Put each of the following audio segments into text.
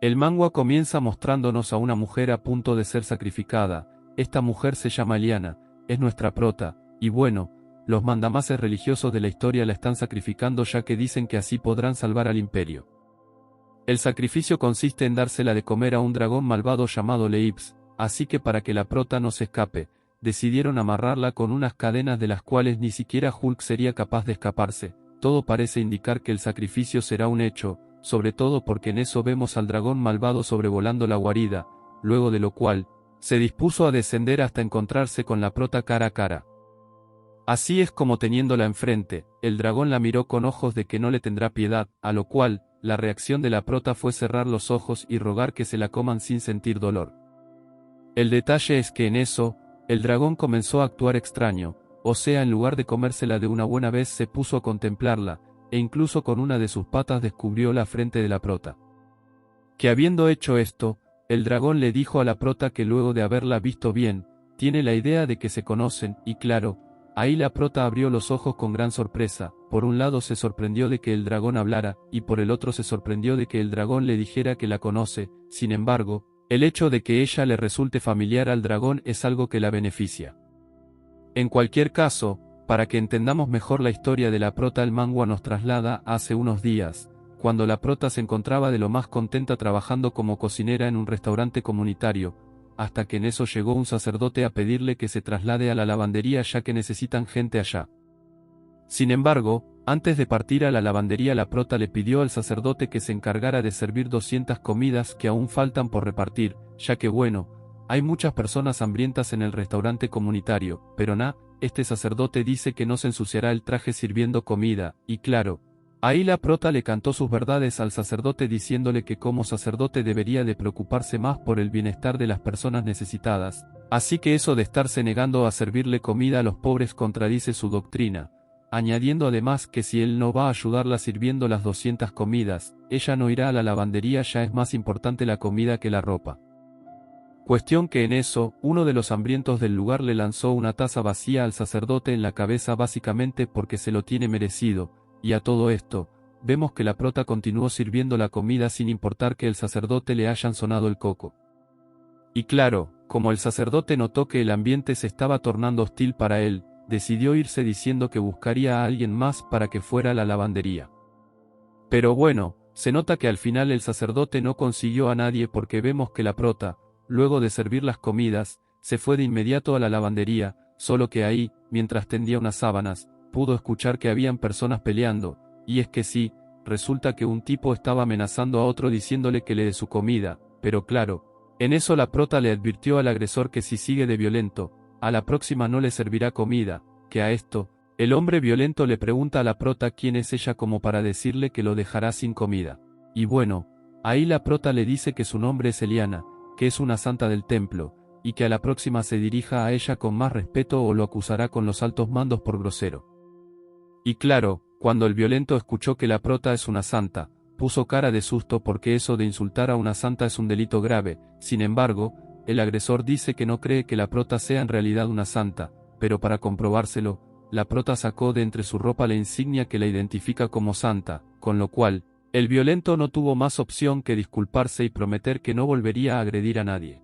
El manga comienza mostrándonos a una mujer a punto de ser sacrificada. Esta mujer se llama Eliana, es nuestra prota, y bueno, los mandamases religiosos de la historia la están sacrificando ya que dicen que así podrán salvar al imperio. El sacrificio consiste en dársela de comer a un dragón malvado llamado Leips, así que para que la prota no se escape, decidieron amarrarla con unas cadenas de las cuales ni siquiera Hulk sería capaz de escaparse. Todo parece indicar que el sacrificio será un hecho, sobre todo porque en eso vemos al dragón malvado sobrevolando la guarida, luego de lo cual, se dispuso a descender hasta encontrarse con la prota cara a cara. Así es como teniéndola enfrente, el dragón la miró con ojos de que no le tendrá piedad, a lo cual, la reacción de la prota fue cerrar los ojos y rogar que se la coman sin sentir dolor. El detalle es que en eso, el dragón comenzó a actuar extraño, o sea, en lugar de comérsela de una buena vez se puso a contemplarla, e incluso con una de sus patas descubrió la frente de la prota. Que habiendo hecho esto, el dragón le dijo a la prota que luego de haberla visto bien, tiene la idea de que se conocen, y claro, ahí la prota abrió los ojos con gran sorpresa. Por un lado se sorprendió de que el dragón hablara, y por el otro se sorprendió de que el dragón le dijera que la conoce. Sin embargo, el hecho de que ella le resulte familiar al dragón es algo que la beneficia. En cualquier caso, para que entendamos mejor la historia de la prota, el manga nos traslada a hace unos días, cuando la prota se encontraba de lo más contenta trabajando como cocinera en un restaurante comunitario, hasta que en eso llegó un sacerdote a pedirle que se traslade a la lavandería ya que necesitan gente allá. Sin embargo, antes de partir a la lavandería, la prota le pidió al sacerdote que se encargara de servir 200 comidas que aún faltan por repartir, ya que bueno, hay muchas personas hambrientas en el restaurante comunitario, pero este sacerdote dice que no se ensuciará el traje sirviendo comida, y claro, ahí la prota le cantó sus verdades al sacerdote diciéndole que como sacerdote debería de preocuparse más por el bienestar de las personas necesitadas, así que eso de estarse negando a servirle comida a los pobres contradice su doctrina, añadiendo además que si él no va a ayudarla sirviendo las 200 comidas, ella no irá a la lavandería, ya es más importante la comida que la ropa. Cuestión que en eso, uno de los hambrientos del lugar le lanzó una taza vacía al sacerdote en la cabeza básicamente porque se lo tiene merecido, y a todo esto, vemos que la prota continuó sirviendo la comida sin importar que el sacerdote le hayan sonado el coco. Y claro, como el sacerdote notó que el ambiente se estaba tornando hostil para él, decidió irse diciendo que buscaría a alguien más para que fuera a la lavandería. Pero bueno, se nota que al final el sacerdote no consiguió a nadie porque vemos que la prota, luego de servir las comidas, se fue de inmediato a la lavandería, solo que ahí, mientras tendía unas sábanas, pudo escuchar que habían personas peleando, y es que sí, resulta que un tipo estaba amenazando a otro diciéndole que le dé su comida, pero claro, en eso la prota le advirtió al agresor que si sigue de violento, a la próxima no le servirá comida, que a esto, el hombre violento le pregunta a la prota quién es ella como para decirle que lo dejará sin comida. Y bueno, ahí la prota le dice que su nombre es Eliana, que es una santa del templo, y que a la próxima se dirija a ella con más respeto o lo acusará con los altos mandos por grosero. Y claro, cuando el violento escuchó que la prota es una santa, puso cara de susto porque eso de insultar a una santa es un delito grave. Sin embargo, el agresor dice que no cree que la prota sea en realidad una santa, pero para comprobárselo, la prota sacó de entre su ropa la insignia que la identifica como santa, con lo cual, el violento no tuvo más opción que disculparse y prometer que no volvería a agredir a nadie.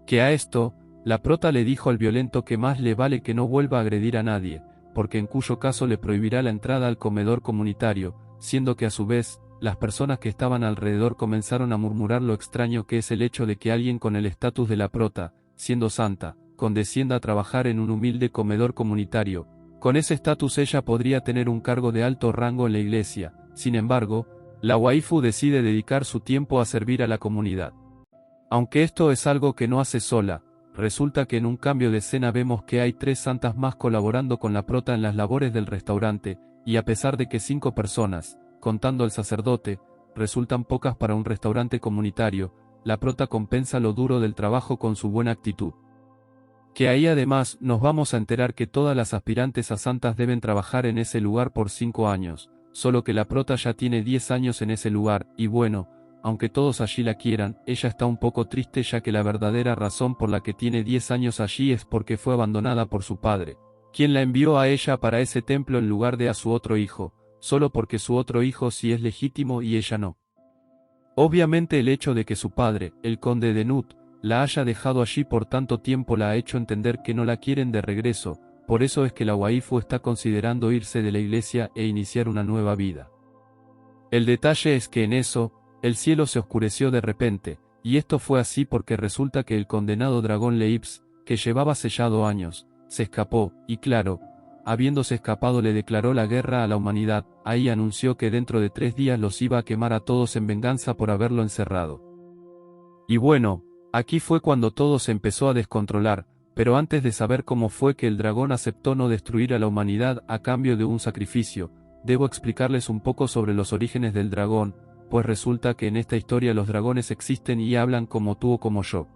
Que a esto, la prota le dijo al violento que más le vale que no vuelva a agredir a nadie, porque en cuyo caso le prohibirá la entrada al comedor comunitario, siendo que a su vez, las personas que estaban alrededor comenzaron a murmurar lo extraño que es el hecho de que alguien con el estatus de la prota, siendo santa, condescienda a trabajar en un humilde comedor comunitario. Con ese estatus ella podría tener un cargo de alto rango en la iglesia. Sin embargo, la waifu decide dedicar su tiempo a servir a la comunidad. Aunque esto es algo que no hace sola, resulta que en un cambio de escena vemos que hay 3 santas más colaborando con la prota en las labores del restaurante, y a pesar de que 5 personas, contando al sacerdote, resultan pocas para un restaurante comunitario, la prota compensa lo duro del trabajo con su buena actitud. Que ahí además nos vamos a enterar que todas las aspirantes a santas deben trabajar en ese lugar por 5 años, solo que la prota ya tiene 10 años en ese lugar, y bueno, aunque todos allí la quieran, ella está un poco triste ya que la verdadera razón por la que tiene 10 años allí es porque fue abandonada por su padre, quien la envió a ella para ese templo en lugar de a su otro hijo, solo porque su otro hijo sí es legítimo y ella no. Obviamente el hecho de que su padre, el conde de Nut, la haya dejado allí por tanto tiempo la ha hecho entender que no la quieren de regreso, por eso es que la waifu está considerando irse de la iglesia e iniciar una nueva vida. El detalle es que en eso, el cielo se oscureció de repente, y esto fue así porque resulta que el condenado dragón Leips, que llevaba sellado años, se escapó, y claro, habiéndose escapado le declaró la guerra a la humanidad, ahí anunció que dentro de 3 días los iba a quemar a todos en venganza por haberlo encerrado. Y bueno, aquí fue cuando todo se empezó a descontrolar, pero antes de saber cómo fue que el dragón aceptó no destruir a la humanidad a cambio de un sacrificio, debo explicarles un poco sobre los orígenes del dragón, pues resulta que en esta historia los dragones existen y hablan como tú o como yo.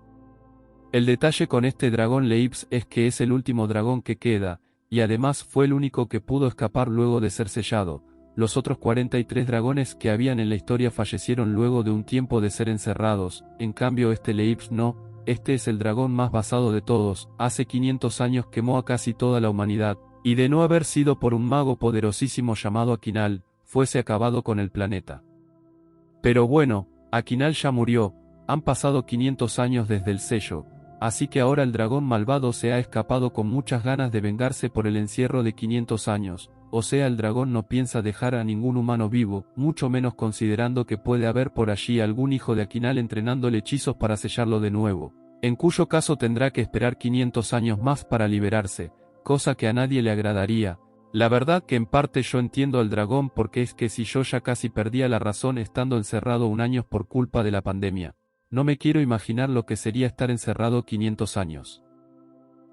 El detalle con este dragón Leips es que es el último dragón que queda, y además fue el único que pudo escapar luego de ser sellado. Los otros 43 dragones que habían en la historia fallecieron luego de un tiempo de ser encerrados, en cambio este Leips no, este es el dragón más basado de todos, hace 500 años quemó a casi toda la humanidad, y de no haber sido por un mago poderosísimo llamado Akinal, fuese acabado con el planeta. Pero bueno, Akinal ya murió, han pasado 500 años desde el sello, así que ahora el dragón malvado se ha escapado con muchas ganas de vengarse por el encierro de 500 años, o sea el dragón no piensa dejar a ningún humano vivo, mucho menos considerando que puede haber por allí algún hijo de Akinal entrenándole hechizos para sellarlo de nuevo, en cuyo caso tendrá que esperar 500 años más para liberarse, cosa que a nadie le agradaría. La verdad que en parte yo entiendo al dragón porque es que si yo ya casi perdía la razón estando encerrado 1 año por culpa de la pandemia, no me quiero imaginar lo que sería estar encerrado 500 años.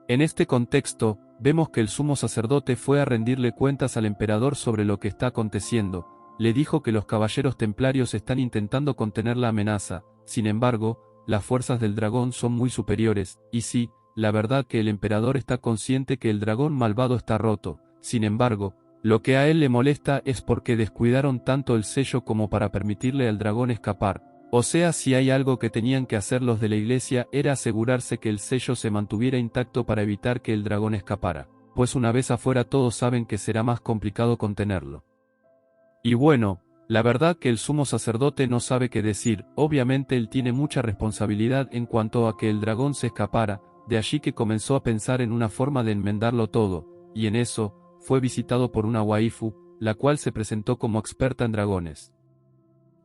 En este contexto, vemos que el sumo sacerdote fue a rendirle cuentas al emperador sobre lo que está aconteciendo, le dijo que los caballeros templarios están intentando contener la amenaza, sin embargo, las fuerzas del dragón son muy superiores, y sí, la verdad que el emperador está consciente que el dragón malvado está roto. Sin embargo, lo que a él le molesta es porque descuidaron tanto el sello como para permitirle al dragón escapar, o sea si hay algo que tenían que hacer los de la iglesia era asegurarse que el sello se mantuviera intacto para evitar que el dragón escapara, pues una vez afuera todos saben que será más complicado contenerlo. Y bueno, la verdad que el sumo sacerdote no sabe qué decir, obviamente él tiene mucha responsabilidad en cuanto a que el dragón se escapara, de allí que comenzó a pensar en una forma de enmendarlo todo, y en eso, fue visitado por una waifu, la cual se presentó como experta en dragones.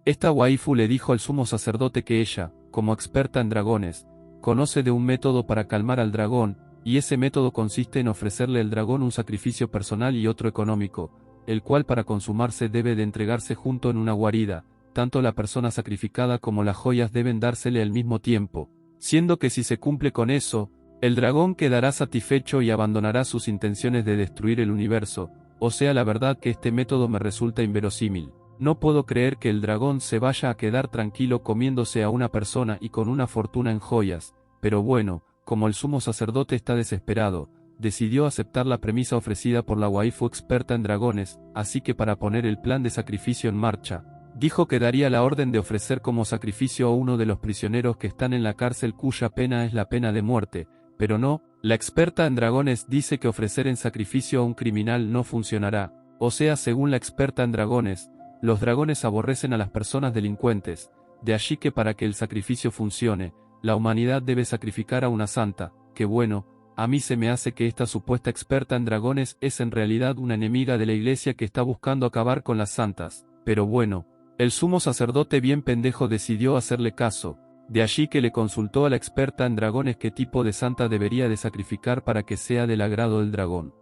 Esta waifu le dijo al sumo sacerdote que ella, como experta en dragones, conoce de un método para calmar al dragón, y ese método consiste en ofrecerle al dragón un sacrificio personal y otro económico, el cual para consumarse debe de entregarse junto en una guarida, tanto la persona sacrificada como las joyas deben dársele al mismo tiempo, siendo que si se cumple con eso, el dragón quedará satisfecho y abandonará sus intenciones de destruir el universo, o sea la verdad que este método me resulta inverosímil. No puedo creer que el dragón se vaya a quedar tranquilo comiéndose a una persona y con una fortuna en joyas, pero bueno, como el sumo sacerdote está desesperado, decidió aceptar la premisa ofrecida por la waifu experta en dragones, así que para poner el plan de sacrificio en marcha, dijo que daría la orden de ofrecer como sacrificio a uno de los prisioneros que están en la cárcel cuya pena es la pena de muerte. Pero no, la experta en dragones dice que ofrecer en sacrificio a un criminal no funcionará, o sea según la experta en dragones, los dragones aborrecen a las personas delincuentes, de allí que para que el sacrificio funcione, la humanidad debe sacrificar a una santa, que bueno, a mí se me hace que esta supuesta experta en dragones es en realidad una enemiga de la iglesia que está buscando acabar con las santas, pero bueno, el sumo sacerdote bien pendejo decidió hacerle caso. De allí que le consultó a la experta en dragones qué tipo de santa debería de sacrificar para que sea del agrado del dragón.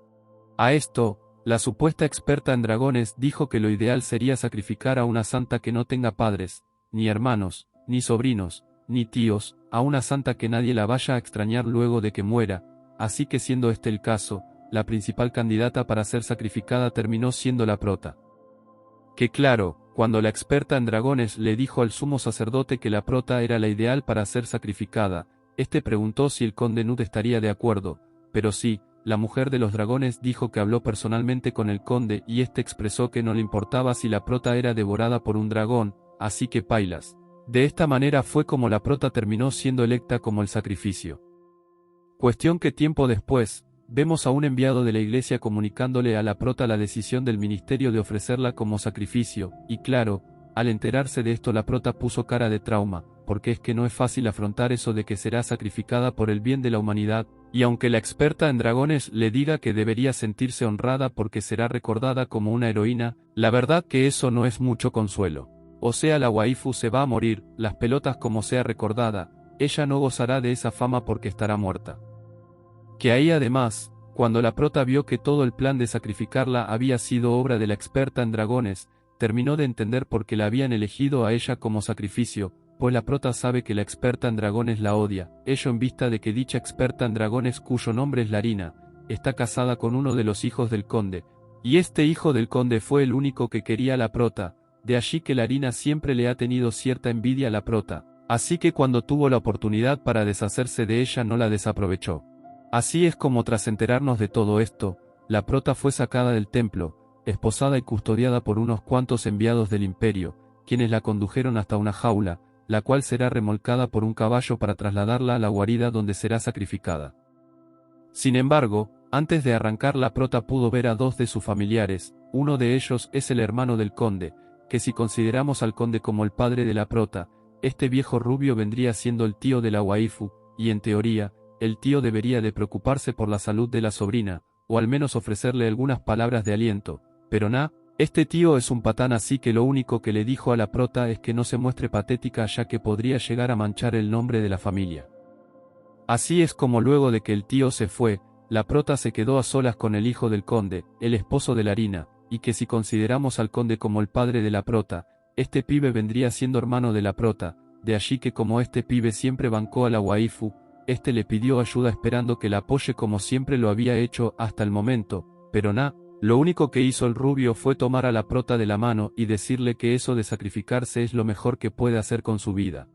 A esto, la supuesta experta en dragones dijo que lo ideal sería sacrificar a una santa que no tenga padres, ni hermanos, ni sobrinos, ni tíos, a una santa que nadie la vaya a extrañar luego de que muera, así que siendo este el caso, la principal candidata para ser sacrificada terminó siendo la prota. Que claro, cuando la experta en dragones le dijo al sumo sacerdote que la prota era la ideal para ser sacrificada, este preguntó si el conde Nud estaría de acuerdo, pero sí, la mujer de los dragones dijo que habló personalmente con el conde y este expresó que no le importaba si la prota era devorada por un dragón, así que pailas. De esta manera fue como la prota terminó siendo electa como el sacrificio. Cuestión que tiempo después, vemos a un enviado de la iglesia comunicándole a la prota la decisión del ministerio de ofrecerla como sacrificio, y claro, Al enterarse de esto la prota puso cara de trauma, porque es que no es fácil afrontar eso de que será sacrificada por el bien de la humanidad, y aunque la experta en dragones le diga que debería sentirse honrada porque será recordada como una heroína, la verdad que eso no es mucho consuelo. O sea, la waifu se va a morir, las pelotas como sea recordada, ella no gozará de esa fama porque estará muerta. Que ahí además, cuando la prota vio que todo el plan de sacrificarla había sido obra de la experta en dragones, terminó de entender por qué la habían elegido a ella como sacrificio, pues la prota sabe que la experta en dragones la odia, ello en vista de que dicha experta en dragones, cuyo nombre es Larina, está casada con uno de los hijos del conde, y este hijo del conde fue el único que quería a la prota, de allí que Larina siempre le ha tenido cierta envidia a la prota, así que cuando tuvo la oportunidad para deshacerse de ella no la desaprovechó. Así es como tras enterarnos de todo esto, la prota fue sacada del templo, esposada y custodiada por unos cuantos enviados del imperio, quienes la condujeron hasta una jaula, la cual será remolcada por un caballo para trasladarla a la guarida donde será sacrificada. Sin embargo, antes de arrancar la prota pudo ver a dos de sus familiares, uno de ellos es el hermano del conde, que si consideramos al conde como el padre de la prota, este viejo rubio vendría siendo el tío de la waifu, y en teoría, el tío debería de preocuparse por la salud de la sobrina, o al menos ofrecerle algunas palabras de aliento, pero este tío es un patán, así que lo único que le dijo a la prota es que no se muestre patética ya que podría llegar a manchar el nombre de la familia. Así es como luego de que el tío se fue, la prota se quedó a solas con el hijo del conde, el esposo de Larina, y que si consideramos al conde como el padre de la prota, este pibe vendría siendo hermano de la prota, de allí que como este pibe siempre bancó a la waifu, este le pidió ayuda esperando que la apoye como siempre lo había hecho hasta el momento, pero lo único que hizo el rubio fue tomar a la prota de la mano y decirle que eso de sacrificarse es lo mejor que puede hacer con su vida.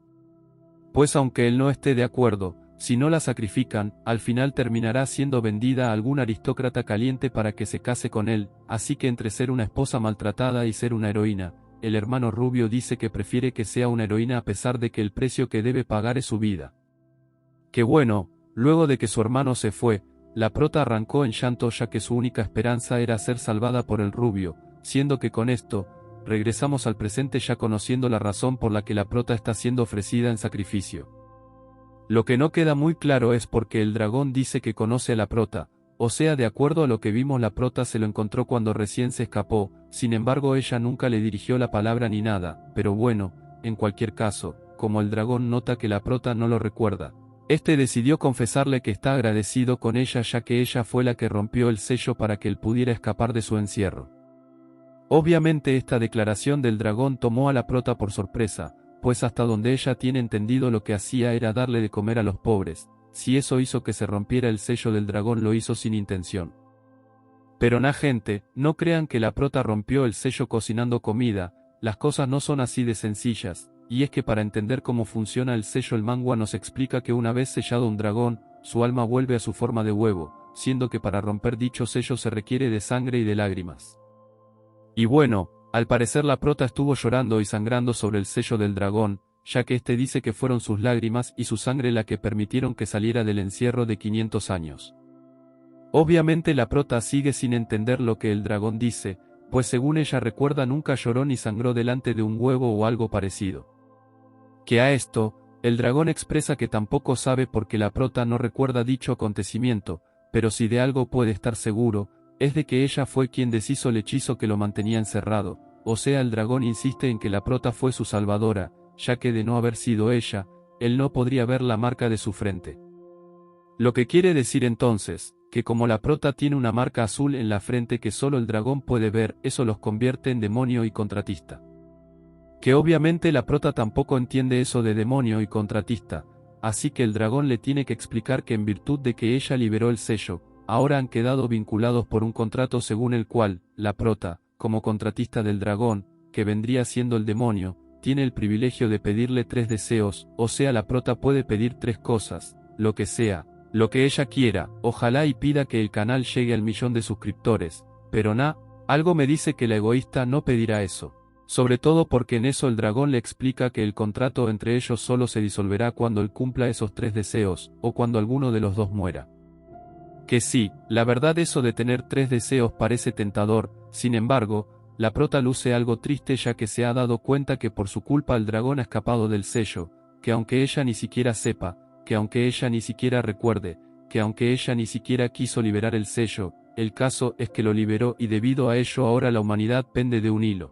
Pues aunque él no esté de acuerdo, si no la sacrifican, al final terminará siendo vendida a algún aristócrata caliente para que se case con él, así que entre ser una esposa maltratada y ser una heroína, el hermano rubio dice que prefiere que sea una heroína a pesar de que el precio que debe pagar es su vida. Que bueno, luego de que su hermano se fue, la prota arrancó en llanto ya que su única esperanza era ser salvada por el rubio, siendo que con esto, regresamos al presente ya conociendo la razón por la que la prota está siendo ofrecida en sacrificio. Lo que no queda muy claro es por qué el dragón dice que conoce a la prota, o sea, de acuerdo a lo que vimos, la prota se lo encontró cuando recién se escapó, sin embargo ella nunca le dirigió la palabra ni nada, pero bueno, en cualquier caso, como el dragón nota que la prota no lo recuerda, este decidió confesarle que está agradecido con ella ya que ella fue la que rompió el sello para que él pudiera escapar de su encierro. Obviamente esta declaración del dragón tomó a la prota por sorpresa, pues hasta donde ella tiene entendido lo que hacía era darle de comer a los pobres, si eso hizo que se rompiera el sello del dragón lo hizo sin intención. Pero gente, no crean que la prota rompió el sello cocinando comida, las cosas no son así de sencillas. Y es que para entender cómo funciona el sello el manga nos explica que una vez sellado un dragón, su alma vuelve a su forma de huevo, siendo que para romper dicho sello se requiere de sangre y de lágrimas. Y bueno, al parecer la prota estuvo llorando y sangrando sobre el sello del dragón, ya que este dice que fueron sus lágrimas y su sangre la que permitieron que saliera del encierro de 500 años. Obviamente la prota sigue sin entender lo que el dragón dice, pues según ella recuerda nunca lloró ni sangró delante de un huevo o algo parecido. Que a esto, el dragón expresa que tampoco sabe por qué la prota no recuerda dicho acontecimiento, pero si de algo puede estar seguro, es de que ella fue quien deshizo el hechizo que lo mantenía encerrado, o sea el dragón insiste en que la prota fue su salvadora, ya que de no haber sido ella, él no podría ver la marca de su frente. Lo que quiere decir entonces, que como la prota tiene una marca azul en la frente que solo el dragón puede ver, eso los convierte en demonio y contratista. Que obviamente la prota tampoco entiende eso de demonio y contratista, así que el dragón le tiene que explicar que en virtud de que ella liberó el sello, ahora han quedado vinculados por un contrato según el cual, la prota, como contratista del dragón, que vendría siendo el demonio, tiene el privilegio de pedirle 3 deseos, o sea la prota puede pedir 3 cosas, lo que sea, lo que ella quiera, ojalá y pida que el canal llegue al 1.000.000 de suscriptores, pero algo me dice que la egoísta no pedirá eso. Sobre todo porque en eso el dragón le explica que el contrato entre ellos solo se disolverá cuando él cumpla esos 3 deseos, o cuando alguno de los dos muera. Que sí, la verdad eso de tener 3 deseos parece tentador, sin embargo, La prota luce algo triste ya que se ha dado cuenta que por su culpa el dragón ha escapado del sello, que aunque ella ni siquiera sepa, que aunque ella ni siquiera recuerde, que aunque ella ni siquiera quiso liberar el sello, el caso es que lo liberó y debido a ello ahora la humanidad pende de un hilo.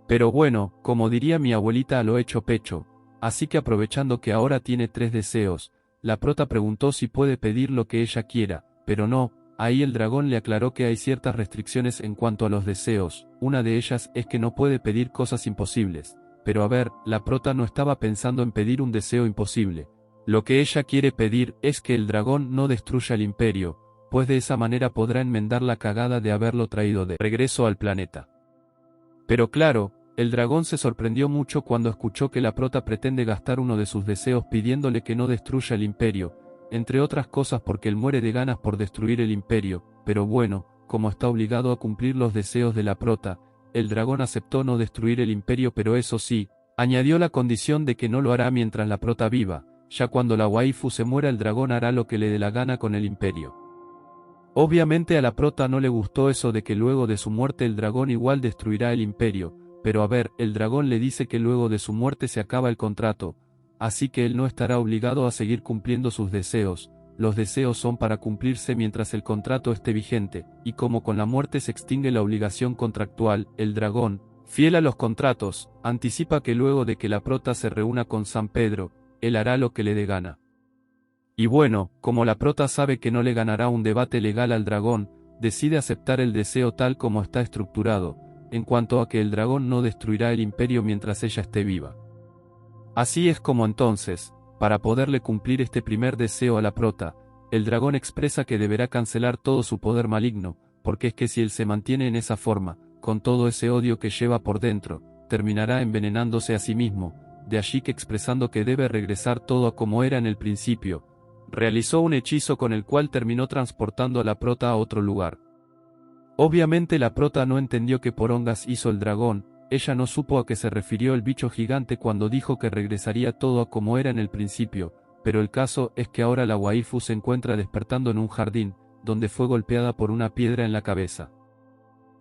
Pero bueno, como diría mi abuelita a lo hecho pecho, así que aprovechando que ahora tiene 3 deseos, la prota preguntó si puede pedir lo que ella quiera, pero no, ahí el dragón le aclaró que hay ciertas restricciones en cuanto a los deseos, una de ellas es que no puede pedir cosas imposibles. Pero a ver, la prota no estaba pensando en pedir un deseo imposible. Lo que ella quiere pedir es que el dragón no destruya el imperio, pues de esa manera podrá enmendar la cagada de haberlo traído de regreso al planeta. Pero claro, el dragón se sorprendió mucho cuando escuchó que la prota pretende gastar uno de sus deseos pidiéndole que no destruya el imperio, entre otras cosas porque él muere de ganas por destruir el imperio, pero bueno, como está obligado a cumplir los deseos de la prota, el dragón aceptó no destruir el imperio, pero eso sí, añadió la condición de que no lo hará mientras la prota viva, ya cuando la waifu se muera el dragón hará lo que le dé la gana con el imperio. Obviamente a la prota no le gustó eso de que luego de su muerte el dragón igual destruirá el imperio, pero a ver, el dragón le dice que luego de su muerte se acaba el contrato, así que él no estará obligado a seguir cumpliendo sus deseos. Los deseos son para cumplirse mientras el contrato esté vigente, y como con la muerte se extingue la obligación contractual, el dragón, fiel a los contratos, anticipa que luego de que la prota se reúna con San Pedro, él hará lo que le dé gana. Y bueno, como la prota sabe que no le ganará un debate legal al dragón, decide aceptar el deseo tal como está estructurado, en cuanto a que el dragón no destruirá el imperio mientras ella esté viva. Así es como entonces, para poderle cumplir este primer deseo a la prota, el dragón expresa que deberá cancelar todo su poder maligno, porque es que si él se mantiene en esa forma, con todo ese odio que lleva por dentro, terminará envenenándose a sí mismo, de allí que expresando que debe regresar todo a como era en el principio, realizó un hechizo con el cual terminó transportando a la prota a otro lugar. Obviamente la prota no entendió qué porongas hizo el dragón, ella no supo a qué se refirió el bicho gigante cuando dijo que regresaría todo a como era en el principio, pero el caso es que ahora la waifu se encuentra despertando en un jardín, donde fue golpeada por una piedra en la cabeza.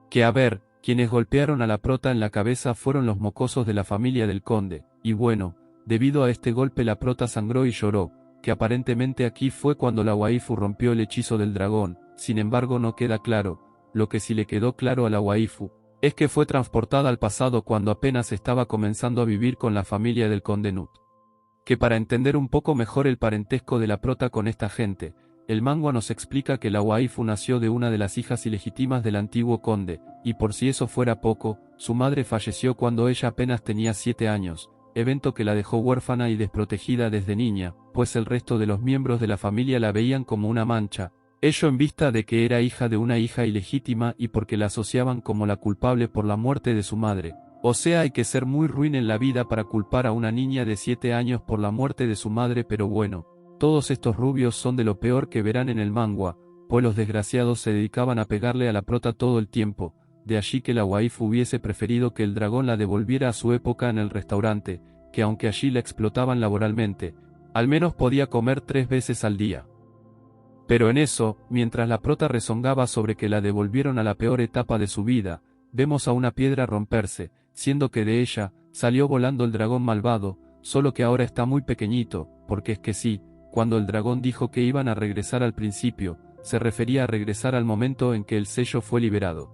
Que a ver, quienes golpearon a la prota en la cabeza fueron los mocosos de la familia del conde, y bueno, debido a este golpe la prota sangró y lloró, que aparentemente aquí fue cuando la waifu rompió el hechizo del dragón, sin embargo no queda claro, lo que sí le quedó claro a la waifu, es que fue transportada al pasado cuando apenas estaba comenzando a vivir con la familia del conde Nut. Que para entender un poco mejor el parentesco de la prota con esta gente, el manga nos explica que la waifu nació de una de las hijas ilegítimas del antiguo conde, y por si eso fuera poco, su madre falleció cuando ella apenas tenía 7 años, evento que la dejó huérfana y desprotegida desde niña, pues el resto de los miembros de la familia la veían como una mancha, ello en vista de que era hija de una hija ilegítima y porque la asociaban como la culpable por la muerte de su madre. O sea, hay que ser muy ruin en la vida para culpar a una niña de 7 años por la muerte de su madre, pero bueno, todos estos rubios son de lo peor que verán en el manga, pues los desgraciados se dedicaban a pegarle a la prota todo el tiempo, de allí que la waifu hubiese preferido que el dragón la devolviera a su época en el restaurante, que aunque allí la explotaban laboralmente, al menos podía comer 3 veces al día. Pero en eso, mientras la prota rezongaba sobre que la devolvieron a la peor etapa de su vida, vemos a una piedra romperse, siendo que de ella, salió volando el dragón malvado, solo que ahora está muy pequeñito, porque es que sí, cuando el dragón dijo que iban a regresar al principio, se refería a regresar al momento en que el sello fue liberado.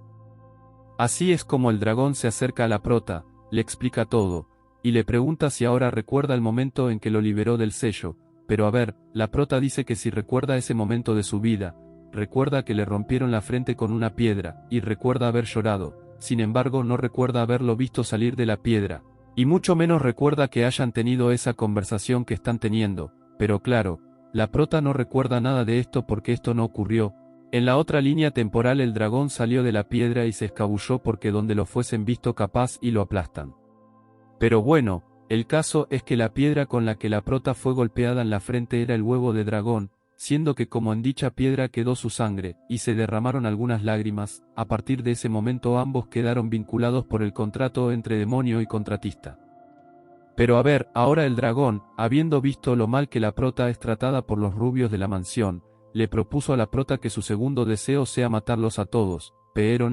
Así es como el dragón se acerca a la prota, le explica todo, y le pregunta si ahora recuerda el momento en que lo liberó del sello. Pero a ver, la prota dice que si recuerda ese momento de su vida, recuerda que le rompieron la frente con una piedra, y recuerda haber llorado, sin embargo no recuerda haberlo visto salir de la piedra, y mucho menos recuerda que hayan tenido esa conversación que están teniendo, pero claro, la prota no recuerda nada de esto porque esto no ocurrió. En la otra línea temporal el dragón salió de la piedra y se escabulló porque donde lo fuesen visto capaz y lo aplastan. Pero bueno, el caso es que la piedra con la que la prota fue golpeada en la frente era el huevo de dragón, siendo que como en dicha piedra quedó su sangre, y se derramaron algunas lágrimas, a partir de ese momento ambos quedaron vinculados por el contrato entre demonio y contratista. Pero a ver, ahora el dragón, habiendo visto lo mal que la prota es tratada por los rubios de la mansión, le propuso a la prota que su segundo deseo sea matarlos a todos, pero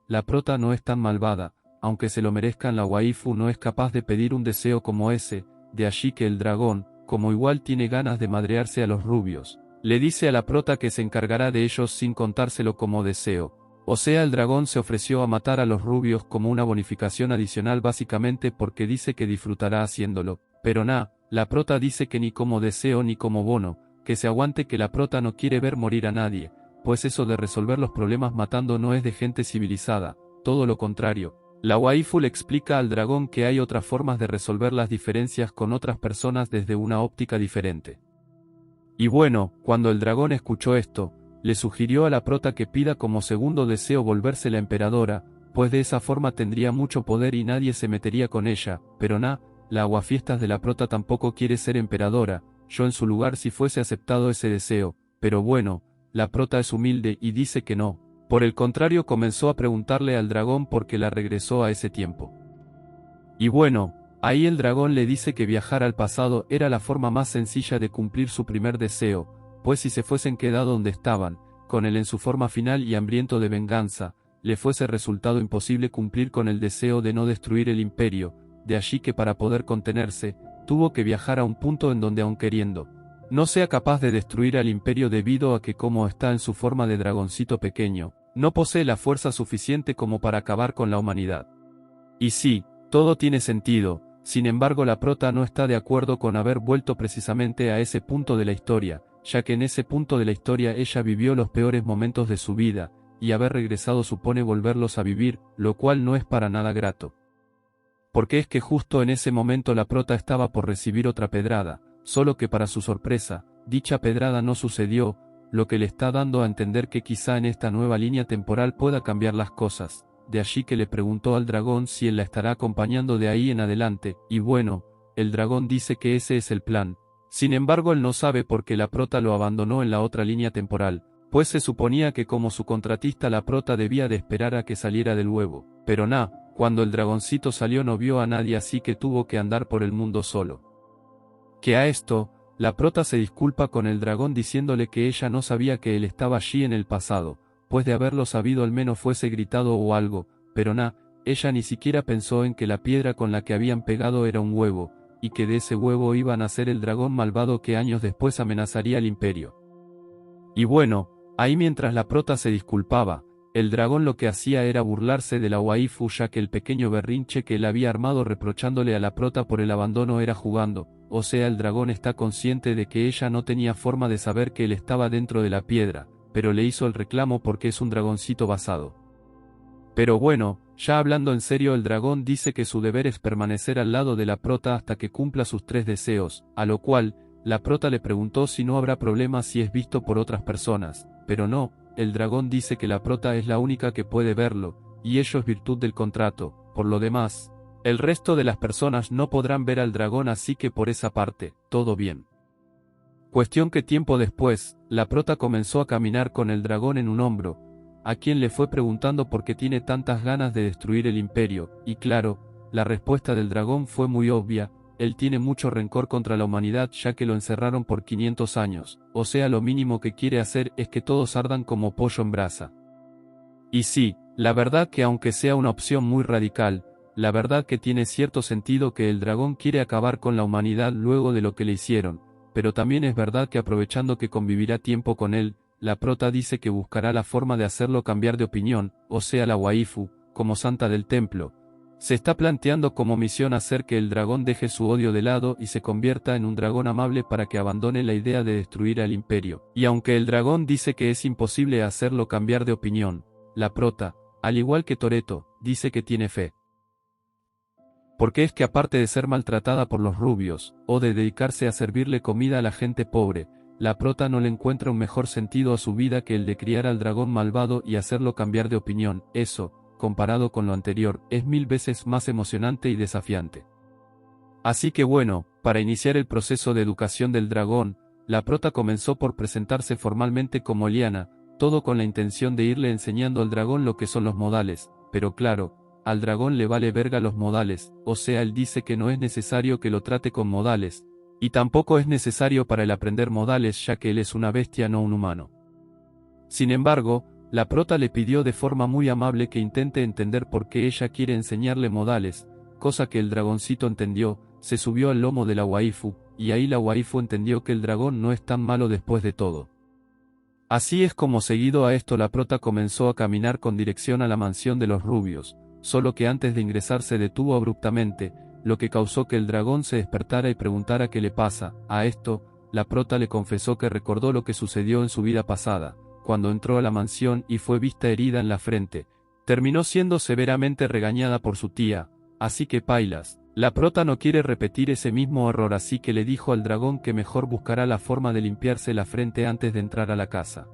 la prota no es tan malvada, aunque se lo merezcan. La waifu no es capaz de pedir un deseo como ese, de allí que el dragón, como igual tiene ganas de madrearse a los rubios, le dice a la prota que se encargará de ellos sin contárselo como deseo. O sea, el dragón se ofreció a matar a los rubios como una bonificación adicional, básicamente porque dice que disfrutará haciéndolo. Pero la prota dice que ni como deseo ni como bono, que se aguante, que la prota no quiere ver morir a nadie, pues eso de resolver los problemas matando no es de gente civilizada, todo lo contrario. La waifu le explica al dragón que hay otras formas de resolver las diferencias con otras personas desde una óptica diferente. Y bueno, cuando el dragón escuchó esto, le sugirió a la prota que pida como segundo deseo volverse la emperadora, pues de esa forma tendría mucho poder y nadie se metería con ella. Pero la aguafiestas de la prota tampoco quiere ser emperadora. Yo en su lugar si fuese aceptado ese deseo, pero bueno, la prota es humilde y dice que no. Por el contrario, comenzó a preguntarle al dragón por qué la regresó a ese tiempo. Y bueno, ahí el dragón le dice que viajar al pasado era la forma más sencilla de cumplir su primer deseo, pues si se fuesen quedado donde estaban, con él en su forma final y hambriento de venganza, le fuese resultado imposible cumplir con el deseo de no destruir el imperio, de allí que para poder contenerse, tuvo que viajar a un punto en donde aun queriendo, no sea capaz de destruir al imperio debido a que como está en su forma de dragoncito pequeño, no posee la fuerza suficiente como para acabar con la humanidad. Y sí, todo tiene sentido. Sin embargo, la prota no está de acuerdo con haber vuelto precisamente a ese punto de la historia, ya que en ese punto de la historia ella vivió los peores momentos de su vida, y haber regresado supone volverlos a vivir, lo cual no es para nada grato. Porque es que justo en ese momento la prota estaba por recibir otra pedrada, solo que para su sorpresa, dicha pedrada no sucedió, lo que le está dando a entender que quizá en esta nueva línea temporal pueda cambiar las cosas. De allí que le preguntó al dragón si él la estará acompañando de ahí en adelante, y bueno, el dragón dice que ese es el plan. Sin embargo, él no sabe por qué la prota lo abandonó en la otra línea temporal, pues se suponía que como su contratista la prota debía de esperar a que saliera del huevo. Pero cuando el dragoncito salió no vio a nadie, así que tuvo que andar por el mundo solo. Que a esto, la prota se disculpa con el dragón diciéndole que ella no sabía que él estaba allí en el pasado, pues de haberlo sabido al menos fuese gritado o algo, pero ella ni siquiera pensó en que la piedra con la que habían pegado era un huevo, y que de ese huevo iba a nacer el dragón malvado que años después amenazaría al imperio. Y bueno, ahí mientras la prota se disculpaba, el dragón lo que hacía era burlarse de la waifu, ya que el pequeño berrinche que él había armado reprochándole a la prota por el abandono era jugando, o sea, el dragón está consciente de que ella no tenía forma de saber que él estaba dentro de la piedra, pero le hizo el reclamo porque es un dragoncito basado. Pero bueno, ya hablando en serio, el dragón dice que su deber es permanecer al lado de la prota hasta que cumpla sus 3 deseos, a lo cual, la prota le preguntó si no habrá problema si es visto por otras personas, pero el dragón dice que la prota es la única que puede verlo, y ello es virtud del contrato. Por lo demás, el resto de las personas no podrán ver al dragón, así que por esa parte, todo bien. Cuestión que tiempo después, la prota comenzó a caminar con el dragón en un hombro, a quien le fue preguntando por qué tiene tantas ganas de destruir el imperio, y claro, la respuesta del dragón fue muy obvia: él tiene mucho rencor contra la humanidad ya que lo encerraron por 500 años, o sea, lo mínimo que quiere hacer es que todos ardan como pollo en brasa. Y sí, la verdad que aunque sea una opción muy radical, la verdad que tiene cierto sentido que el dragón quiere acabar con la humanidad luego de lo que le hicieron, pero también es verdad que aprovechando que convivirá tiempo con él, la prota dice que buscará la forma de hacerlo cambiar de opinión, o sea, la waifu, como santa del templo, se está planteando como misión hacer que el dragón deje su odio de lado y se convierta en un dragón amable para que abandone la idea de destruir al imperio. Y aunque el dragón dice que es imposible hacerlo cambiar de opinión, la prota, al igual que Toretto, dice que tiene fe. Porque es que aparte de ser maltratada por los rubios, o de dedicarse a servirle comida a la gente pobre, la prota no le encuentra un mejor sentido a su vida que el de criar al dragón malvado y hacerlo cambiar de opinión. Eso, comparado con lo anterior, es 1000 veces más emocionante y desafiante. Así que bueno, para iniciar el proceso de educación del dragón, la prota comenzó por presentarse formalmente como Liana, todo con la intención de irle enseñando al dragón lo que son los modales, pero claro, al dragón le vale verga los modales, o sea, él dice que no es necesario que lo trate con modales, y tampoco es necesario para él aprender modales ya que él es una bestia, no un humano. Sin embargo, La prota le pidió de forma muy amable que intente entender por qué ella quiere enseñarle modales, cosa que el dragoncito entendió, se subió al lomo de la waifu, y ahí la waifu entendió que el dragón no es tan malo después de todo. Así es como seguido a esto la prota comenzó a caminar con dirección a la mansión de los rubios, solo que antes de ingresar se detuvo abruptamente, lo que causó que el dragón se despertara y preguntara qué le pasa. A esto, la prota le confesó que recordó lo que sucedió en su vida pasada, cuando entró a la mansión y fue vista herida en la frente. Terminó siendo severamente regañada por su tía, así que pailas. La prota no quiere repetir ese mismo error, así que le dijo al dragón que mejor buscará la forma de limpiarse la frente antes de entrar a la casa.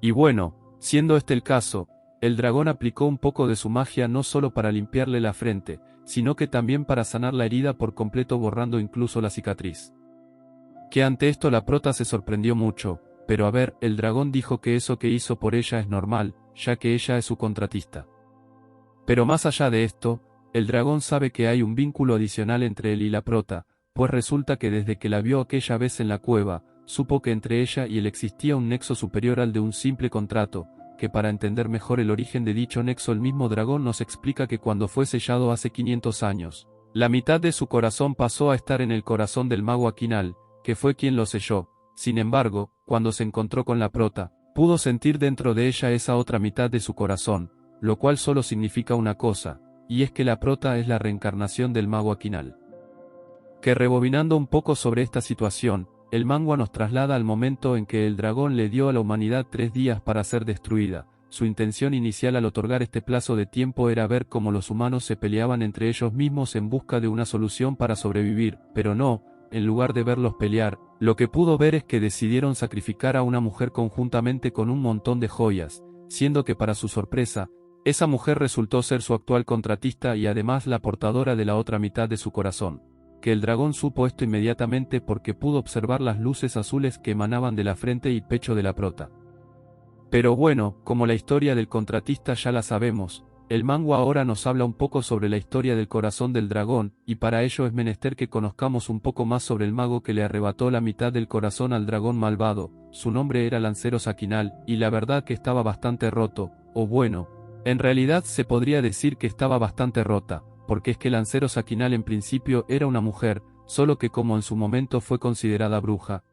Y bueno, siendo este el caso, el dragón aplicó un poco de su magia no solo para limpiarle la frente, sino que también para sanar la herida por completo, borrando incluso la cicatriz. Que ante esto la prota se sorprendió mucho, pero a ver, el dragón dijo que eso que hizo por ella es normal, ya que ella es su contratista. Pero más allá de esto, el dragón sabe que hay un vínculo adicional entre él y la prota, pues resulta que desde que la vio aquella vez en la cueva, supo que entre ella y él existía un nexo superior al de un simple contrato, que para entender mejor el origen de dicho nexo el mismo dragón nos explica que cuando fue sellado hace 500 años, la mitad de su corazón pasó a estar en el corazón del mago Akinal, que fue quien lo selló. Sin embargo, cuando se encontró con la prota, pudo sentir dentro de ella esa otra mitad de su corazón, lo cual solo significa una cosa, y es que la prota es la reencarnación del mago Akinal. Que rebobinando un poco sobre esta situación, el manga nos traslada al momento en que el dragón le dio a la humanidad 3 días para ser destruida. Su intención inicial al otorgar este plazo de tiempo era ver cómo los humanos se peleaban entre ellos mismos en busca de una solución para sobrevivir, pero no, en lugar de verlos pelear, lo que pudo ver es que decidieron sacrificar a una mujer conjuntamente con un montón de joyas, siendo que para su sorpresa, esa mujer resultó ser su actual contratista y además la portadora de la otra mitad de su corazón. Que el dragón supo esto inmediatamente porque pudo observar las luces azules que emanaban de la frente y pecho de la prota. Pero bueno, como la historia del contratista ya la sabemos, el manga ahora nos habla un poco sobre la historia del corazón del dragón, y para ello es menester que conozcamos un poco más sobre el mago que le arrebató la mitad del corazón al dragón malvado. Su nombre era Lanceros Akinal, y la verdad que estaba bastante roto, o bueno, en realidad se podría decir que estaba bastante rota, porque es que Lanceros Akinal en principio era una mujer, solo que como en su momento fue considerada bruja,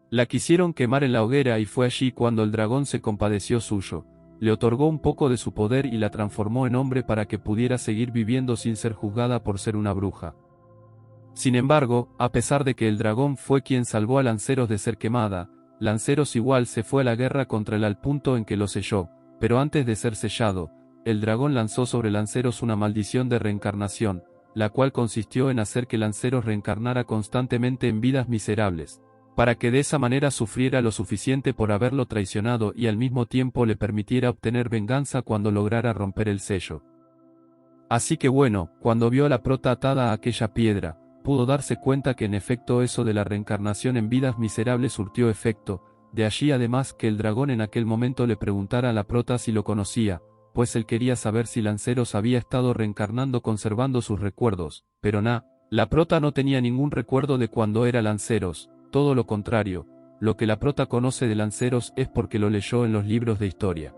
la quisieron quemar en la hoguera y fue allí cuando el dragón se compadeció suyo, le otorgó un poco de su poder y la transformó en hombre para que pudiera seguir viviendo sin ser juzgada por ser una bruja. Sin embargo, a pesar de que el dragón fue quien salvó a Lanceros de ser quemada, Lanceros igual se fue a la guerra contra él al punto en que lo selló, pero antes de ser sellado, el dragón lanzó sobre Lanceros una maldición de reencarnación, la cual consistió en hacer que Lanceros reencarnara constantemente en vidas miserables, para que de esa manera sufriera lo suficiente por haberlo traicionado y al mismo tiempo le permitiera obtener venganza cuando lograra romper el sello. Así que bueno, cuando vio a la prota atada a aquella piedra, pudo darse cuenta que en efecto eso de la reencarnación en vidas miserables surtió efecto, de allí además que el dragón en aquel momento le preguntara a la prota si lo conocía, pues él quería saber si Lanceros había estado reencarnando conservando sus recuerdos, pero la prota no tenía ningún recuerdo de cuando era Lanceros, todo lo contrario, lo que la prota conoce de Lanceros es porque lo leyó en los libros de historia.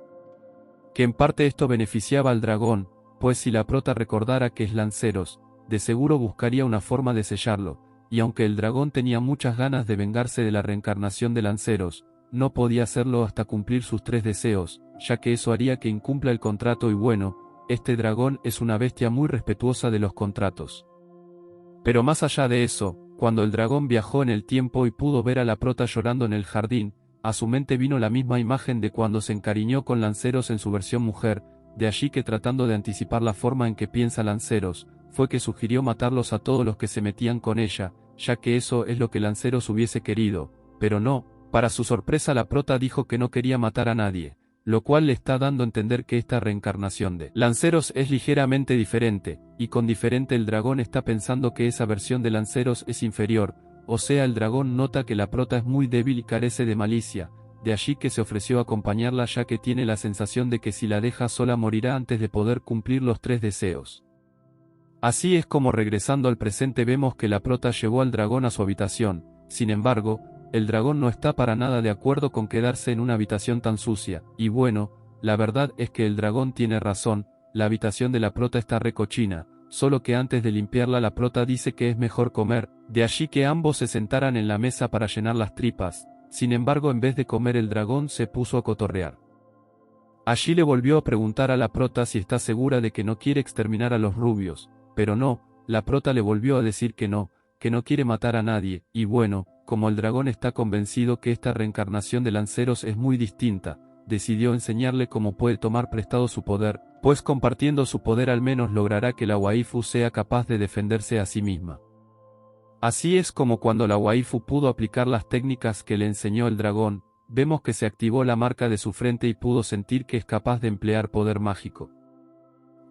Que en parte esto beneficiaba al dragón, pues si la prota recordara que es Lanceros, de seguro buscaría una forma de sellarlo, y aunque el dragón tenía muchas ganas de vengarse de la reencarnación de Lanceros, no podía hacerlo hasta cumplir sus 3 deseos, ya que eso haría que incumpla el contrato y bueno, este dragón es una bestia muy respetuosa de los contratos. Pero más allá de eso, cuando el dragón viajó en el tiempo y pudo ver a la prota llorando en el jardín, a su mente vino la misma imagen de cuando se encariñó con Lanceros en su versión mujer, de allí que tratando de anticipar la forma en que piensa Lanceros, fue que sugirió matarlos a todos los que se metían con ella, ya que eso es lo que Lanceros hubiese querido, pero no, para su sorpresa la prota dijo que no quería matar a nadie, lo cual le está dando a entender que esta reencarnación de Lanceros es ligeramente diferente, y con diferente el dragón está pensando que esa versión de Lanceros es inferior, o sea el dragón nota que la prota es muy débil y carece de malicia, de allí que se ofreció a acompañarla ya que tiene la sensación de que si la deja sola morirá antes de poder cumplir los 3 deseos. Así es como regresando al presente vemos que la prota llevó al dragón a su habitación, sin embargo, el dragón no está para nada de acuerdo con quedarse en una habitación tan sucia, y bueno, la verdad es que el dragón tiene razón, la habitación de la prota está recochina, solo que antes de limpiarla la prota dice que es mejor comer, de allí que ambos se sentaran en la mesa para llenar las tripas, sin embargo en vez de comer el dragón se puso a cotorrear. Allí le volvió a preguntar a la prota si está segura de que no quiere exterminar a los rubios, pero no, la prota le volvió a decir que no quiere matar a nadie, y bueno, como el dragón está convencido que esta reencarnación de lanceros es muy distinta, decidió enseñarle cómo puede tomar prestado su poder, pues compartiendo su poder al menos logrará que la waifu sea capaz de defenderse a sí misma. Así es como cuando la waifu pudo aplicar las técnicas que le enseñó el dragón, vemos que se activó la marca de su frente y pudo sentir que es capaz de emplear poder mágico.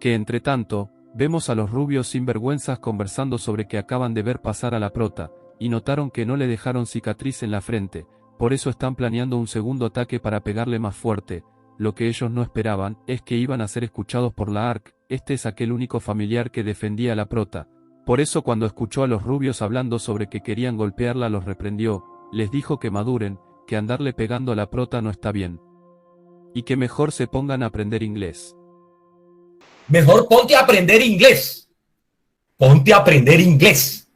Que entre tanto, vemos a los rubios sinvergüenzas conversando sobre que acaban de ver pasar a la prota, y notaron que no le dejaron cicatriz en la frente, por eso están planeando un segundo ataque para pegarle más fuerte. Lo que ellos no esperaban es que iban a ser escuchados por la Ark, este es aquel único familiar que defendía a la prota. Por eso cuando escuchó a los rubios hablando sobre que querían golpearla los reprendió, les dijo que maduren, que andarle pegando a la prota no está bien. Y que mejor se pongan a aprender inglés. Mejor ponte a aprender inglés. Ponte a aprender inglés.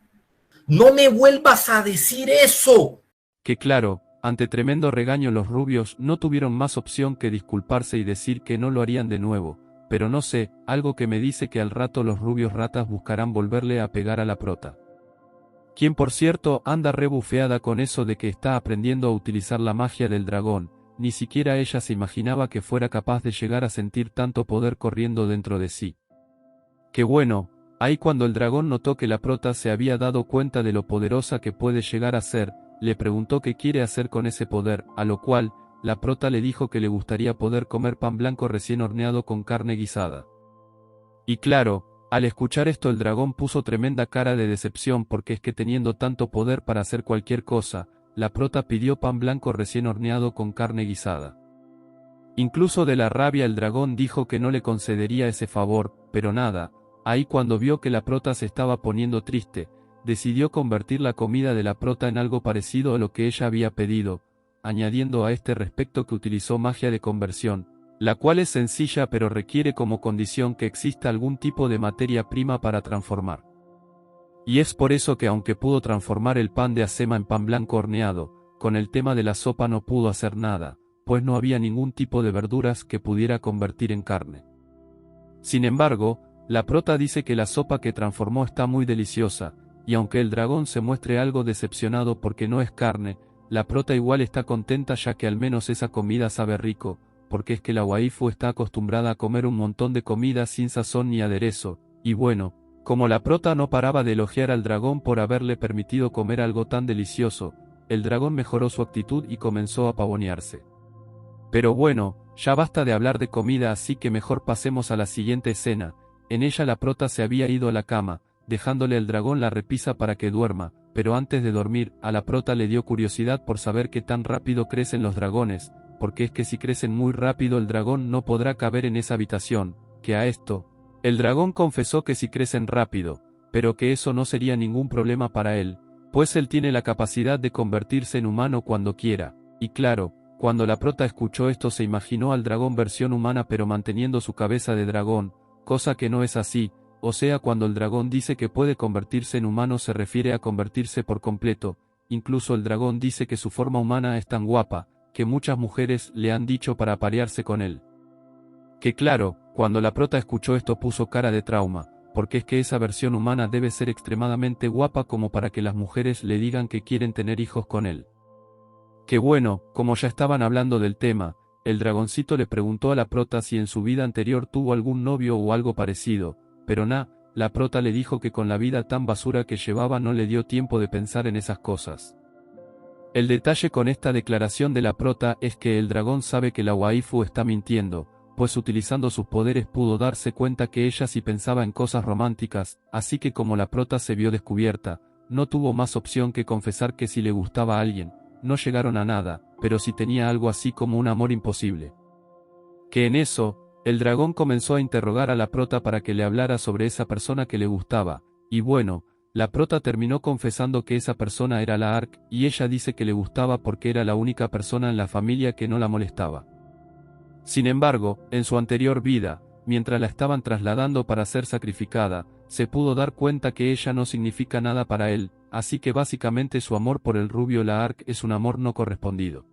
No me vuelvas a decir eso. Que claro, ante tremendo regaño los rubios no tuvieron más opción que disculparse y decir que no lo harían de nuevo, pero no sé, algo que me dice que al rato los rubios ratas buscarán volverle a pegar a la prota. Quien por cierto anda rebufeada con eso de que está aprendiendo a utilizar la magia del dragón, ni siquiera ella se imaginaba que fuera capaz de llegar a sentir tanto poder corriendo dentro de sí. Que bueno, ahí cuando el dragón notó que la prota se había dado cuenta de lo poderosa que puede llegar a ser, le preguntó qué quiere hacer con ese poder, a lo cual, la prota le dijo que le gustaría poder comer pan blanco recién horneado con carne guisada. Y claro, al escuchar esto el dragón puso tremenda cara de decepción porque es que teniendo tanto poder para hacer cualquier cosa, la prota pidió pan blanco recién horneado con carne guisada. Incluso de la rabia el dragón dijo que no le concedería ese favor, pero nada, ahí cuando vio que la prota se estaba poniendo triste, decidió convertir la comida de la prota en algo parecido a lo que ella había pedido, añadiendo a este respecto que utilizó magia de conversión, la cual es sencilla pero requiere como condición que exista algún tipo de materia prima para transformar. Y es por eso que aunque pudo transformar el pan de acema en pan blanco horneado, con el tema de la sopa no pudo hacer nada, pues no había ningún tipo de verduras que pudiera convertir en carne. Sin embargo, la prota dice que la sopa que transformó está muy deliciosa, y aunque el dragón se muestre algo decepcionado porque no es carne, la prota igual está contenta ya que al menos esa comida sabe rico, porque es que la waifu está acostumbrada a comer un montón de comida sin sazón ni aderezo, y bueno, como la prota no paraba de elogiar al dragón por haberle permitido comer algo tan delicioso, el dragón mejoró su actitud y comenzó a pavonearse. Pero bueno, ya basta de hablar de comida así que mejor pasemos a la siguiente escena. En ella la prota se había ido a la cama, dejándole al dragón la repisa para que duerma, pero antes de dormir, a la prota le dio curiosidad por saber qué tan rápido crecen los dragones, porque es que si crecen muy rápido el dragón no podrá caber en esa habitación, que a esto, el dragón confesó que si crecen rápido, pero que eso no sería ningún problema para él, pues él tiene la capacidad de convertirse en humano cuando quiera, y claro, cuando la prota escuchó esto se imaginó al dragón versión humana pero manteniendo su cabeza de dragón, cosa que no es así, o sea cuando el dragón dice que puede convertirse en humano se refiere a convertirse por completo, incluso el dragón dice que su forma humana es tan guapa, que muchas mujeres le han dicho para aparearse con él. Que claro, cuando la prota escuchó esto puso cara de trauma, porque es que esa versión humana debe ser extremadamente guapa como para que las mujeres le digan que quieren tener hijos con él. Que bueno, como ya estaban hablando del tema, el dragoncito le preguntó a la prota si en su vida anterior tuvo algún novio o algo parecido, pero la prota le dijo que con la vida tan basura que llevaba no le dio tiempo de pensar en esas cosas. El detalle con esta declaración de la prota es que el dragón sabe que la waifu está mintiendo, pues utilizando sus poderes pudo darse cuenta que ella sí pensaba en cosas románticas, así que como la prota se vio descubierta, no tuvo más opción que confesar que si le gustaba a alguien, no llegaron a nada, pero sí tenía algo así como un amor imposible. Que en eso, el dragón comenzó a interrogar a la prota para que le hablara sobre esa persona que le gustaba, y bueno, La prota terminó confesando que esa persona era la Ark, y ella dice que le gustaba porque era la única persona en la familia que no la molestaba. Sin embargo, en su anterior vida, mientras la estaban trasladando para ser sacrificada, se pudo dar cuenta que ella no significa nada para él, así que básicamente su amor por el rubio la Ark es un amor no correspondido.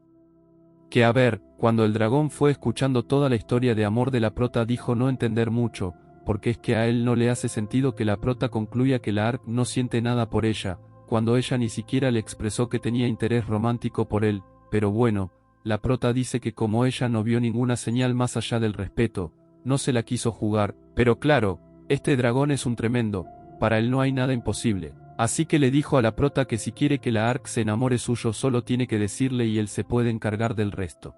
Que a ver, cuando el dragón fue escuchando toda la historia de amor de la prota dijo no entender mucho, porque es que a él no le hace sentido que la prota concluya que la Ark no siente nada por ella, cuando ella ni siquiera le expresó que tenía interés romántico por él, pero bueno, la prota dice que como ella no vio ninguna señal más allá del respeto, no se la quiso jugar, pero claro, este dragón es un tremendo, para él no hay nada imposible, así que le dijo a la prota que si quiere que la Ark se enamore suyo solo tiene que decirle y él se puede encargar del resto.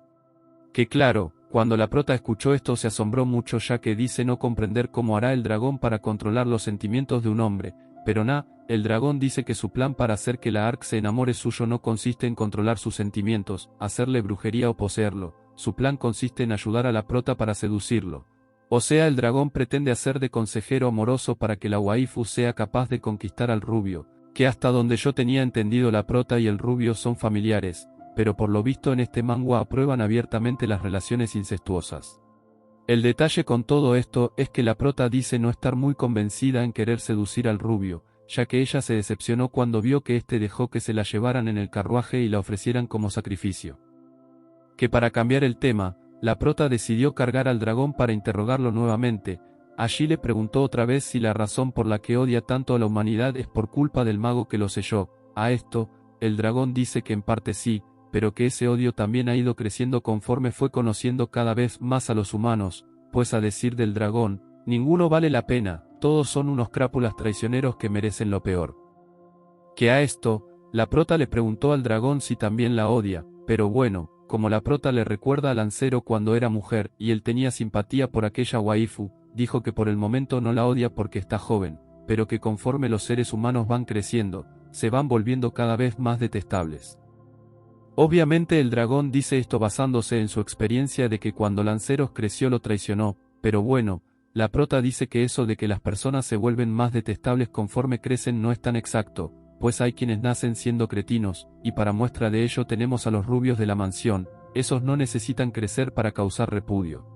Que claro, cuando la prota escuchó esto se asombró mucho ya que dice no comprender cómo hará el dragón para controlar los sentimientos de un hombre, pero el dragón dice que su plan para hacer que la Ark se enamore suyo no consiste en controlar sus sentimientos, hacerle brujería o poseerlo, su plan consiste en ayudar a la prota para seducirlo. O sea, el dragón pretende hacer de consejero amoroso para que la waifu sea capaz de conquistar al rubio, que hasta donde yo tenía entendido la prota y el rubio son familiares, pero por lo visto en este manga aprueban abiertamente las relaciones incestuosas. El detalle con todo esto es que la prota dice no estar muy convencida en querer seducir al rubio, ya que ella se decepcionó cuando vio que éste dejó que se la llevaran en el carruaje y la ofrecieran como sacrificio. Que para cambiar el tema, la prota decidió cargar al dragón para interrogarlo nuevamente. Allí le preguntó otra vez si la razón por la que odia tanto a la humanidad es por culpa del mago que lo selló. A esto, el dragón dice que en parte sí, pero que ese odio también ha ido creciendo conforme fue conociendo cada vez más a los humanos, pues a decir del dragón, ninguno vale la pena, todos son unos crápulas traicioneros que merecen lo peor. Que a esto, la prota le preguntó al dragón si también la odia, pero bueno, como la prota le recuerda a Lancero cuando era mujer y él tenía simpatía por aquella waifu, dijo que por el momento no la odia porque está joven, pero que conforme los seres humanos van creciendo, se van volviendo cada vez más detestables. Obviamente el dragón dice esto basándose en su experiencia de que cuando Lanceros creció lo traicionó, pero bueno, la prota dice que eso de que las personas se vuelven más detestables conforme crecen no es tan exacto, pues hay quienes nacen siendo cretinos, y para muestra de ello tenemos a los rubios de la mansión, esos no necesitan crecer para causar repudio.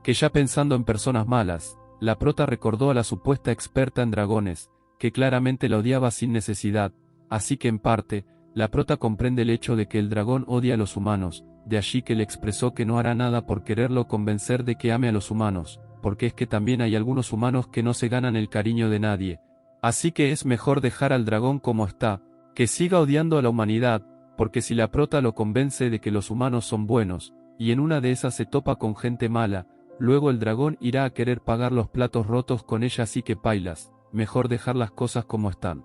Que ya pensando en personas malas, la prota recordó a la supuesta experta en dragones, que claramente la odiaba sin necesidad, así que en parte, la prota comprende el hecho de que el dragón odia a los humanos, de allí que le expresó que no hará nada por quererlo convencer de que ame a los humanos, porque es que también hay algunos humanos que no se ganan el cariño de nadie. Así que es mejor dejar al dragón como está, que siga odiando a la humanidad, porque si la prota lo convence de que los humanos son buenos, y en una de esas se topa con gente mala, luego el dragón irá a querer pagar los platos rotos con ella, así que pailas, mejor dejar las cosas como están.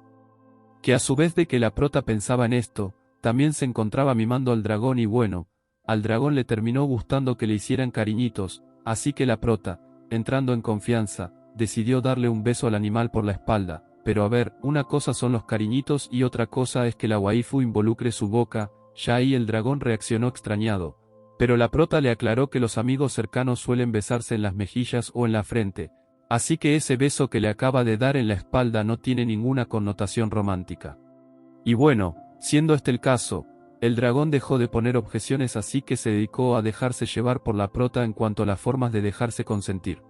Que a su vez de que la prota pensaba en esto, también se encontraba mimando al dragón y bueno, al dragón le terminó gustando que le hicieran cariñitos, así que la prota, entrando en confianza, decidió darle un beso al animal por la espalda, pero a ver, una cosa son los cariñitos y otra cosa es que la waifu involucre su boca, ya ahí el dragón reaccionó extrañado, pero la prota le aclaró que los amigos cercanos suelen besarse en las mejillas o en la frente, así que ese beso que le acaba de dar en la espalda no tiene ninguna connotación romántica. Y bueno, siendo este el caso, el dragón dejó de poner objeciones así que se dedicó a dejarse llevar por la prota en cuanto a las formas de dejarse consentir.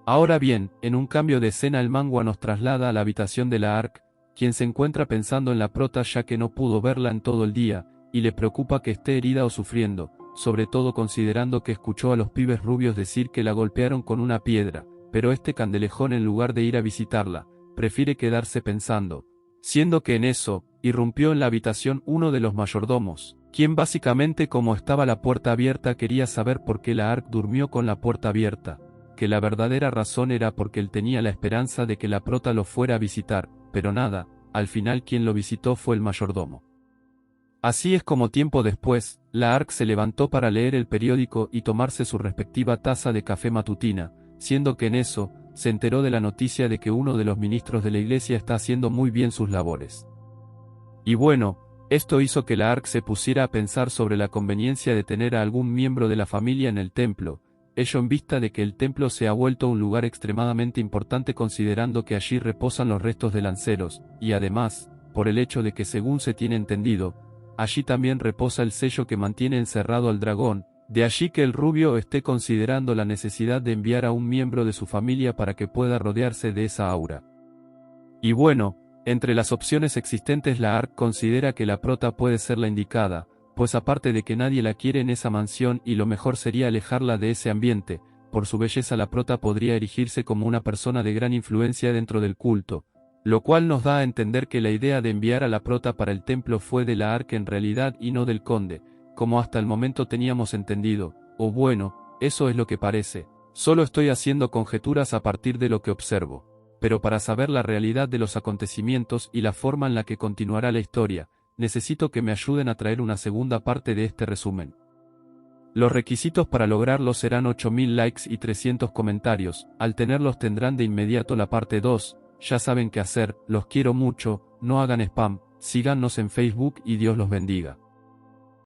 Ahora bien, en un cambio de escena el manga nos traslada a la habitación de la Ark, quien se encuentra pensando en la prota ya que no pudo verla en todo el día, y le preocupa que esté herida o sufriendo, sobre todo considerando que escuchó a los pibes rubios decir que la golpearon con una piedra, pero este candelejón en lugar de ir a visitarla, prefiere quedarse pensando, siendo que en eso, irrumpió en la habitación uno de los mayordomos, quien básicamente como estaba la puerta abierta quería saber por qué la Ark durmió con la puerta abierta, que la verdadera razón era porque él tenía la esperanza de que la prota lo fuera a visitar, pero nada, al final quien lo visitó fue el mayordomo. Así es como tiempo después, la Ark se levantó para leer el periódico y tomarse su respectiva taza de café matutina, siendo que en eso, se enteró de la noticia de que uno de los ministros de la iglesia está haciendo muy bien sus labores. Y bueno, esto hizo que la Ark se pusiera a pensar sobre la conveniencia de tener a algún miembro de la familia en el templo, ello en vista de que el templo se ha vuelto un lugar extremadamente importante considerando que allí reposan los restos de lanceros, y además, por el hecho de que según se tiene entendido, allí también reposa el sello que mantiene encerrado al dragón, de allí que el rubio esté considerando la necesidad de enviar a un miembro de su familia para que pueda rodearse de esa aura. Y bueno, entre las opciones existentes la ARC considera que la prota puede ser la indicada, pues aparte de que nadie la quiere en esa mansión y lo mejor sería alejarla de ese ambiente, por su belleza la prota podría erigirse como una persona de gran influencia dentro del culto, lo cual nos da a entender que la idea de enviar a la prota para el templo fue de la ARC en realidad y no del conde, como hasta el momento teníamos entendido, o bueno, eso es lo que parece, solo estoy haciendo conjeturas a partir de lo que observo, pero para saber la realidad de los acontecimientos y la forma en la que continuará la historia, necesito que me ayuden a traer una segunda parte de este resumen. Los requisitos para lograrlo serán 8000 likes y 300 comentarios, al tenerlos tendrán de inmediato la parte 2, ya saben qué hacer, los quiero mucho, no hagan spam, síganos en Facebook y Dios los bendiga.